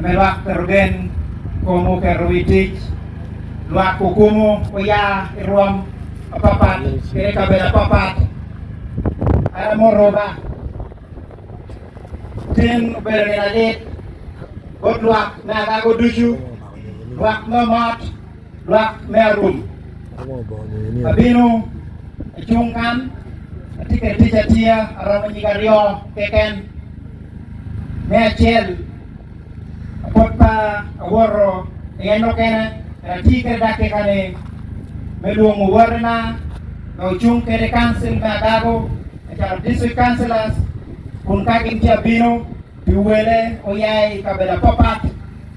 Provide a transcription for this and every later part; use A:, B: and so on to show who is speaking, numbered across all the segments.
A: ame luak terugen komo keruitich luak kukumo kuya iruam apapat kere kabela papat ada moroba tin berenalit god luak na Agago dushu luak nomot luak merum abino chungkan ketika dijatia orang menyigario keken mechel potpa aworo eno kene tika dake kane meluong warna no chung kere council na Agago acara district councilors kun kakin tia bino piwele oyai kabela papat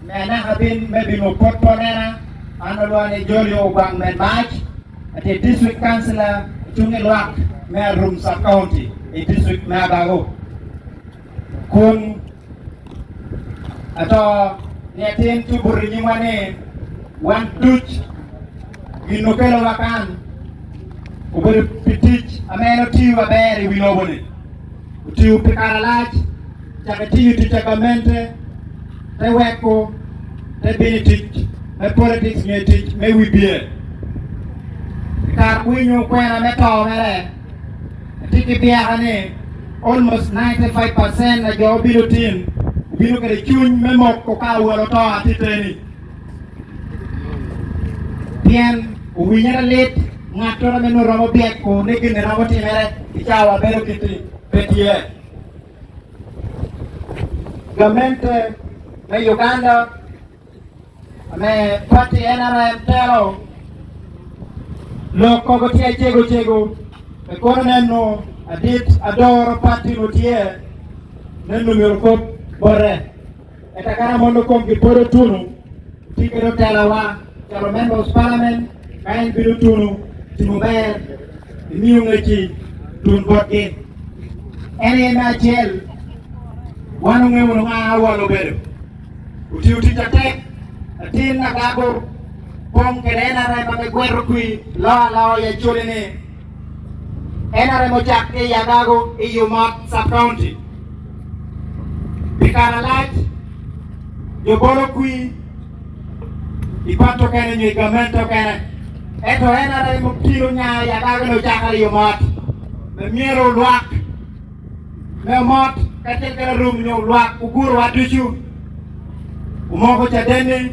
A: mena habin mebino potpo nena analuane jolio bang men match ate district councilor chunge luak Mayor Room Sub County in District Agago. Kun atau netin tubur nyimane wan tuch ginokelo wakan ubur pitich ameno tiwa beri winobone utiu pikara lach chakatiyu tichakamente te weko te benitich me politics ngetich me wibie kar winyo kwena meto mere tiki biakane almost 95% na jo biro tin biro kare chuny memok ko ka walo to atiteni bien uwinyara lit ngato na meno romo biak ko negi ne romo timere ichawa bero kiti petie gamente na Uganda ame party NRM telo lo kogo tie chego e kono neno adit adoro party no tie neno mirokop bore eta kana mondo kom ki poro tunu tikero talawa talo members parliament kain biru tunu timuber miu ngechi tun botke ene na chel wanu ngemu no awalo bedo uti tate atin Agago pom kerena rai Bagwere kui la ya cholene enare mo jakke Agago e Yumat sub county pikara lach yo bolo kui ipato kene nyi gamento kene eto enare mo kilo nya Agago no jakali Yumat me miero luak me mot katel kala rum nyo luak uguru atuchu umoko chadene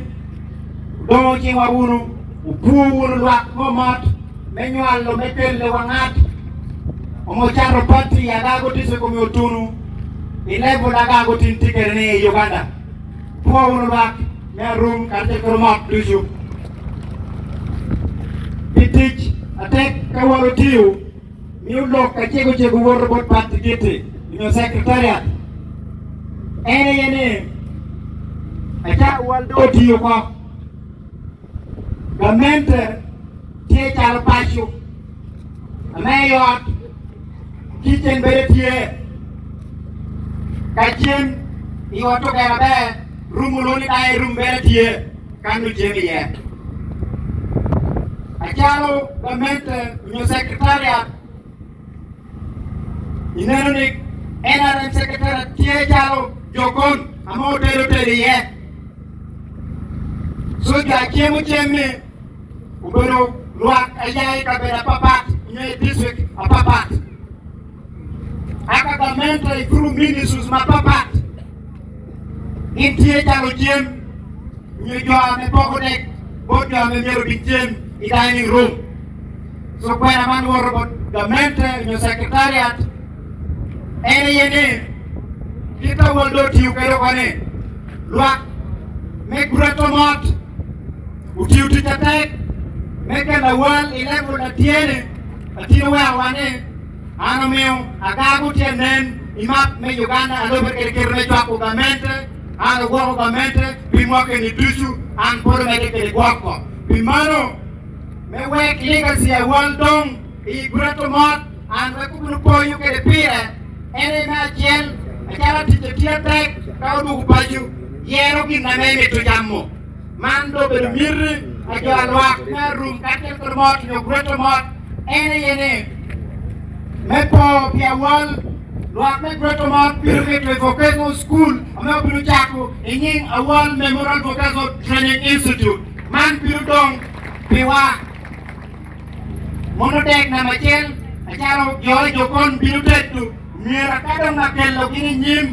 A: udomo chingwa wunu upuwunu luak momot menyualo mepele wangat omocharo party Agago tise komi utunu ilevo Agago tintikere ni Uganda puwunu luak me room katel kromot tushu pitich atek kawalo tiu miulok kachego woro bot party giti inyo secretariat ene acha waldo tiu ko gamente tie chal pashu ameyot kitchen bere tie kachien iwato kera be rumuloni dai rum bere tie kanu jemi ye achalo gamente nyo secretariat inenoni NRM secretariat tie chalo jokon amo tero ye so jakiemu chemi ubero luak ayai kabera papat nye district apapat aka gamente through ministers ma papat intie jalo jem nye jo ame poko dek bojo ame mero binjem i dining room so kwena man woro gamente nyo secretariat ene yene kita waldo tiu kayo kane luak me kurato mot utiu titatek meke na Awal ilevo na tiene atino wa wane ano meo Agago tienen imap me Uganda alober kere me jwako gamente ano gwako gamente bimwake ni dusu an poro me kere gwako bimano me wek legacy Awal dong i kurato mot an wekubunu poyu kere pire ene na jel akara titatek kawo buku paju yero ginameme tujammo mando bedo mirri ajo alwak na room katel kormot nyo greto mot ene yene mepo pi Awal luak me Gretomar piru ke vocational school ame piru chaku ingin Awal Memorial Vocational Training Institute man piru dong piwa monotek na machel acharo joy jokon piru tetu mira kadang makel lo kini nyim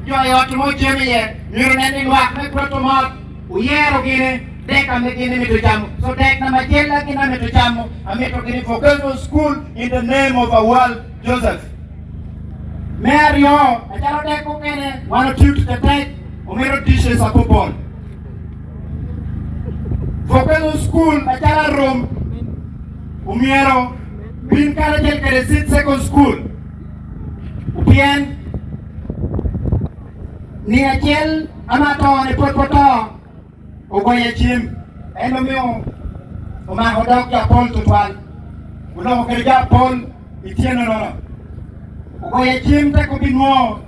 A: joy otmo chemi ye mira neni luak me Gretomar uyero kini dek ame kini mitu jamu so dek na machel la kini mitu jamu ame to kini vocational school in the name of Awal Joseph Mario, acharo deko kene, wano tiutu tetek, umero dishes a kupon. Vocational school, achara room, umero, bin kala jel kere sit second school. Upien, ni achel, amato, ni potpoto, ugoye chim, eno mio, umahodok ya pol tutwal. Ulo kere ja pol, itieno nono. Oya chim te ko binwo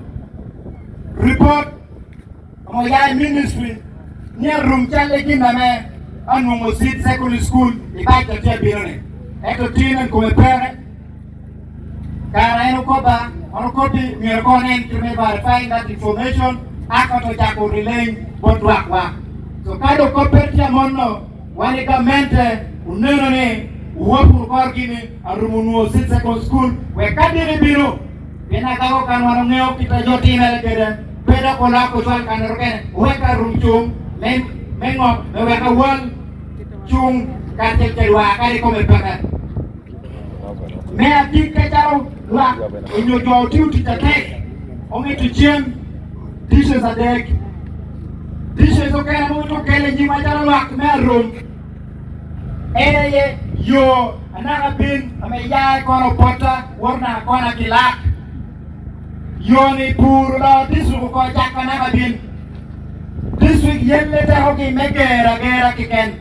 A: report mo ya ministry ni room chale kiname anu mo sit secondary school e ba ke te birone e to tienen come pere kara eno ko ba ono ko bi mi ko nen to me verify that information akato jako relay botwa wa so kado ko pertia monno wani government uneno ne uopu ko gini arumunuo sit secondary school we kadire biro Bina kau kan warung ngeo kita joti mere kede beda kola ko soal kan roken weka rum chung mengok weka wal chung kartel kelwa kali ko mepaka me atik ka jaro wa inyo jo tiu ti take onge tu chem dishes a deck dishes o kana mo to kele ji ma jaro wa me rum ere yo anaka bin ame ya kono pota warna kona kilak Yoni pur la district ko jakana kabin district yelle te hoki megera kiken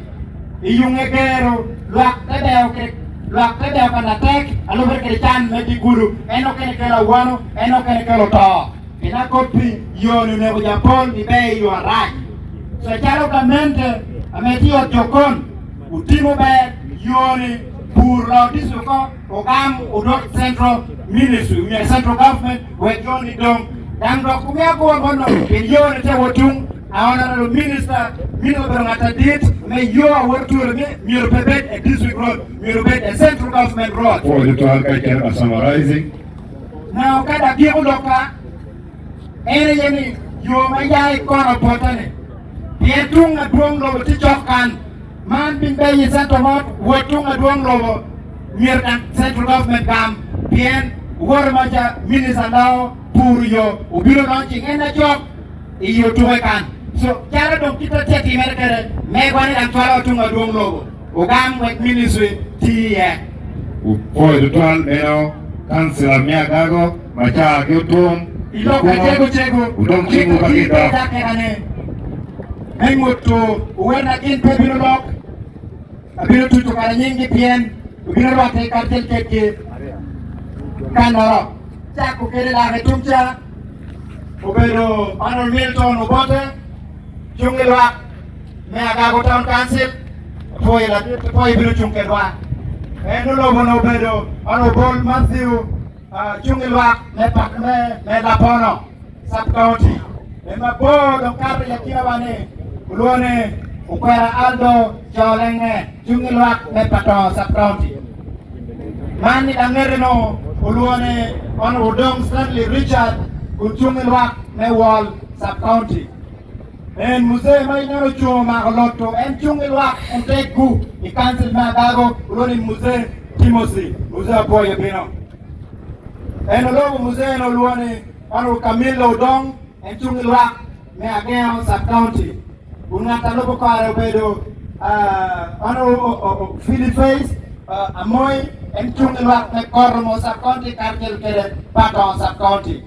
A: iyunge gero luak tebe kana tek alo berke chan medi guru eno kene kala wano eno kene kala ta ina kopi yoni ne Japon ni be you are right so chalo kamente ametio jokon utimo be yoni pur la district ko ogam Dodoth central ministry we central government we Johnny Dong dan dokumia ko ngono bilione te wotung awana minister mino berangata dit me yo wortu me miro pebet a district road miro pebet a central government road
B: for the to alka summarizing
A: now kada gigo doka ene yeni yo mayai kono potane pietung adwong lo ti chokan man bin be central road wotung adwong lo mir dan central government gam bien war maja minister now pour yo ubiro launching ena job iyo tuwe kan so kara dom kita teti merkere me gwani dan twala tunga dong logo ugam wek ministry tiye
B: for the twal eno councilor Agago macha kutum
A: ilo chego
B: udong chingu pakita
A: takane mengoto uwena kin pebino lok abiro tutu kara nyingi pien ubiro wate kartel keke kanoro chaku kere la tumcha Obedo Honorable Milton Obote, Chungilwa, me Agago Town Council, Toy Biru Chungilwa. Enulo Mono Obedo, Honorable Matthew Chungilwa, me Lapono, Sub County. Emma Board of Carri Yakiwane, Ulone, Ukwera Aldo, Jolenge, Chungilwa, me Paton, Sub County. Mani Langerino, Ulone, Honorable Dong Stanley Richard, Kunchungin wak me Awal sub county. En muse may naro chuma koloto en chungin wak en teku I council me Agago uroni muse Timothy muse apoya pino. En ologo muse en oluone anu Camilo Dong en chungin wak me Agago sub county. Unata logo kare obedo anu Philip Face amoy en chungin wak me Kormo sub county kartel kere Paton sub county.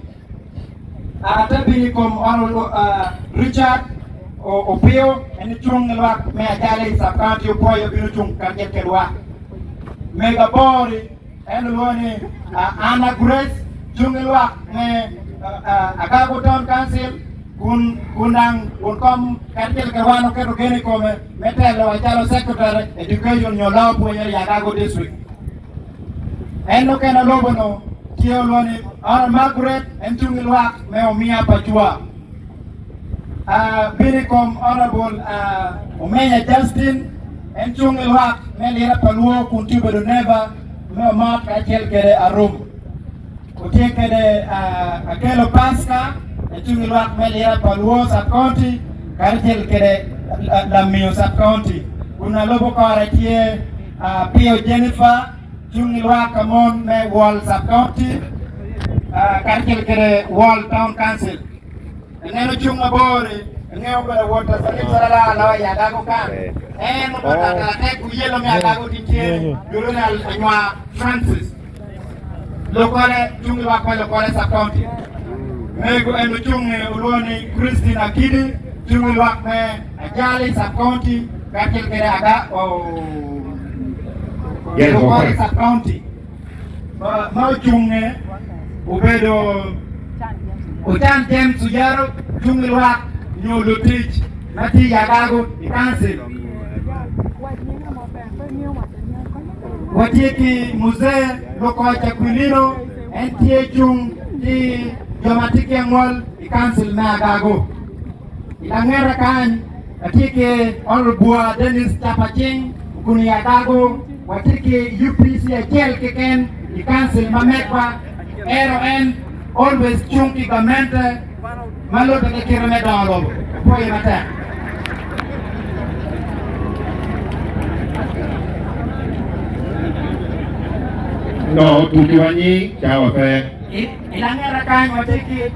A: Atabi kom Honorable Richard Opio and chung lwak me ajale sakanti upoyo binu chung kanjet kelwa mega bori and luone Anna Grace chung lwak me Agago Town Council kunang kom kanjet kelwa no kero geni kome metelo ajalo secretary education nyolaw punya Agago district and no kena lobo no Tio Luani, Ana Margaret, and Chungilwak, Meomia Pachua. Binicom Honorable Omenya Justin, and Chungilwak, Melira Paluo, Kuntiba Neva, Meomat Kachel Kere Arum. Utekede Akelo Pasca, and Chungilwak Melira Paluo Sub-County, Kachel Kere Lamio Sub-County. Unalobo Karatie, Pio Jennifer, Chungilwak Amon Me Wall Sub-County, Kachel Kere Wall Town Council. Neno chunga bore, neno bora water salim sarala lawa ya Agago kan. Neno bora tek yelo me Agago tintie, yolo anywa Francis. Lokale chungi wakwa lokale Sub-County. Mego eno chungi uloni Christine Akidi, chungi wakme Ajali Sub-County, Kachel Kere Agago. Lokale Sub-County. Mau chungi ubedo Utan James Sujaro, Jungilwak, New Lutich, Mati Agago, the council. Watiki Muse, Loko Chakulino, and Tiechung, the Jomatiki Angwal, the council Agago. Ilangera Kan, Atiki Honorable Dennis Chapaching, Kuni Agago, Watiki UPC Achel Keken, the council Mamekwa, RON. Always chunky government, malo de kirame down for your attack.
B: No, tukiwanyi, chawa fe.
A: Ilangera kan watiki.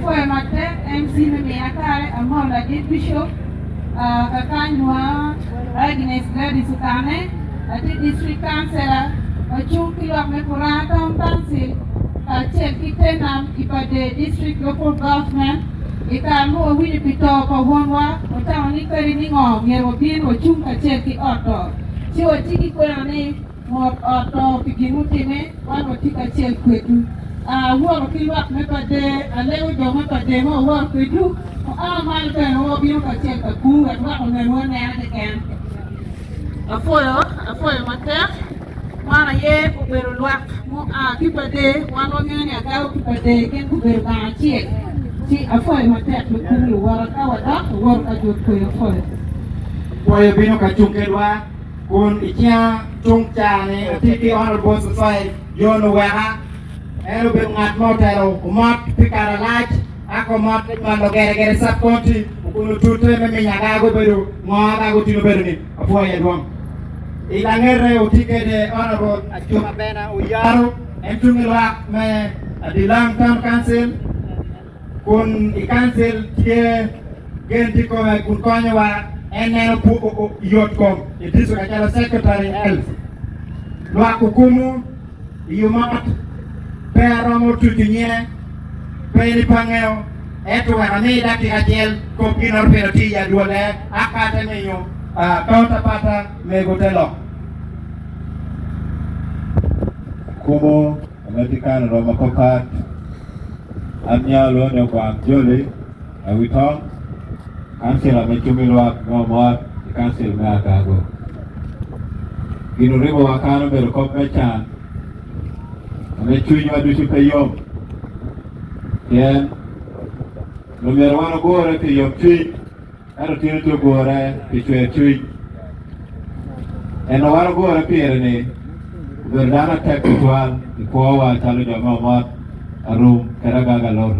C: For my MC Meakare, a more like Bishop, a kind one, Agnes Gladys Ukane, a district councillor, a chunky of Mepurata Council. Check Nam Ipade district local government, Ikamo Winnipito for Wanwa, or town Nickeringing on, Yerobin or Chunka Cherki Otto. She was Tiki Kwane, more Otto, Pikinutime, one or Tika Cherku. Work Kilwak Mepade, a level of Mepade, more work we do. All Malcolm or Bioka Cherka Koo and Rock and one and again. A foil, Mater. Mana ye kuberu luak mo kipade wano ngani Agago kipade ken kuberu ka chiek si afoy matek lu wara ka wada wor ka jot ko afoy
A: Boy bino ka chungkedwa kun ikia chungchane tiki honorable society yono weha ero be ngat motero umot pikara lach ako mot mando gere Sub-County kunu tutre me Agago beru mo Agago tino beru ni afoy edwam Ilangere utike de honorable Achuma Bena Uyaro, Entungilwak me Adilang Town Council, kun i-council tie gentiko me kun konyawa eneno pu yotkom, itiso kachala secretary health. Lwa kukumu, yumat, peromo tutinye, peni pangeo, etu waramida kikachel, kopinor penotija duole, akate menyo, counterpart megotelo.
D: Kumo American Roma Kopat Amnya Lone Kwang Jolly Awitong Council of Mechumilwak no more the Council Agago Ginuribo Wakano Bel Kopechan Amechunya Dushi Payom Yen Lumerwano Gore to Yom Chui Arotino to Gore Pichwe Chui and Awara Gore Pierre Verdana Tech Tuan, the Poa, Talo Mamot, a room, Karagaga Lord.